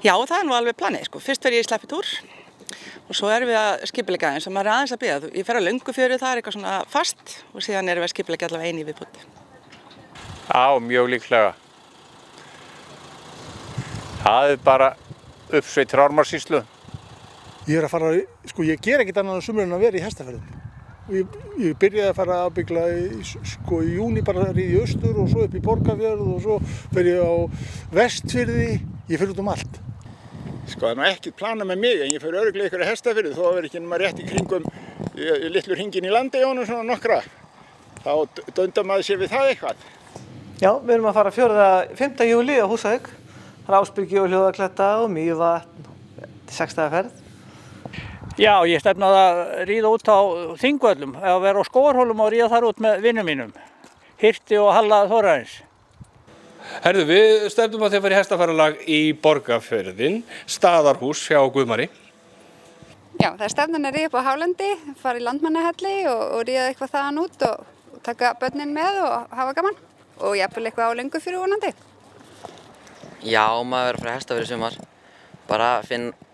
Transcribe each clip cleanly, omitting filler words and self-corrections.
Já, það nú alveg planið, sko. Fyrst fer ég í sleppitúr og svo erum við að skipuleggja aðeins og maður aðeins að bíða. Ég fer á Löngufjöru, það eitthvað svona fast og síðan erum við að skipuleggja allavega einu í viðbót. Já, mjög líklega. Það bara uppsveit Ármárssýslu. Ég að fara, sko ég ger ekkert annað á sumrinu en að vera í hestaferðum. Ég byrjaði að fara að byggla í júní bara í austur og svo upp í Borgarfjörð og svo fer ég á Vestfirði, ég fer út allt. Sko það ekkert planað með mig en ég fer örugglega ykkur að Hestafirði þó að vera ekki nema rétt í kringum litlu hringinn í Landeyjunum svona nokkra. Þá döndar maður sér við það eitthvað. Já, við erum að fara 5. júlí á Húsavík. Það Ásbyrgi og Hljóðakletta og Mývatn, 6 daga ferð. Já, ég stefnaði að ríða út á Þingvöllum, að vera á Skógarhólum og ríða þar út með vinnum mínum, Hirti og Halla Þórarins. Herðu, við stefnum að þið fara í hestaferðalag í Borgarfjörðinn, Staðarhús hjá Guðmari. Já, það stefnan að ríða upp á Hálendi, fara í Landmannahelli og ríða eitthvað þaðan út og taka börnin með og hafa gaman. Og jafnvel eitthvað á Löngufjöru vonandi. Já, maður verður að fara í Hestafirði í sumar. Bara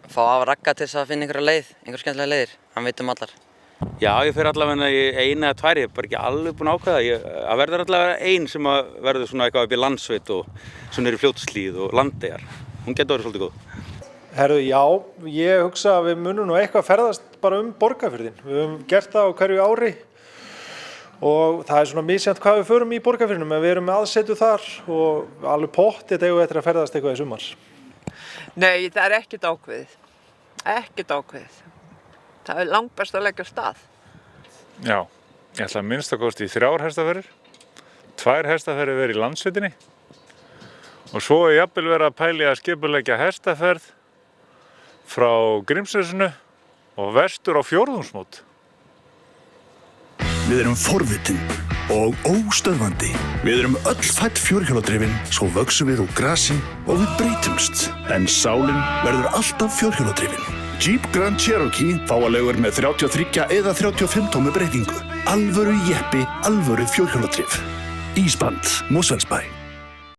fá af Ragga til þess að finna einhver skemmtilega leiðir. Hann veit allar. Já, ég fer allavega í 1 eða 2, ég bara ekki alveg búinn að ákveða. Það verður allavega 1 sem verður svona eitthvað upp í Landsveit og svona í Fljótshlíð og Landeyjar. Hún getur verið svolítið góð. Herðu, já, ég hugsa að við munum nú eitthvað ferðast bara Borgarfjörðinn. Við höfum gert það á hverju ári og það svona misjafnt hvað við förum í Borgarfjörðinum en við erum með aðsetu þar og alveg pottþétt eigum við eftir að ferðast eitthvað í sumar. Nei, það ekkert ákveðið. Ekkert ákveðið. Það langbest að leggja af stað. Já, ég ætla að minnstakosti í 3 hestaferðir, 2 hestaferðir verið í Landsveitinni og svo jafnvel verið að pæli að skipuleggja hestaferð frá Grímsnesinu og vestur á fjórðungsmót. Við erum forvitin og óstöðvandi. Við erum öll fædd fjórhjóladrifin, svo vöxum við úr grasi og við breytumst. En sálin verður alltaf fjórhjóladrifin. Jeep Grand Cherokee fáanlegur með 33 eða 35 tómu breytingu. Alvöru jeppi, alvöru fjórhjóladrif. Ísband, Mosfellsbæ.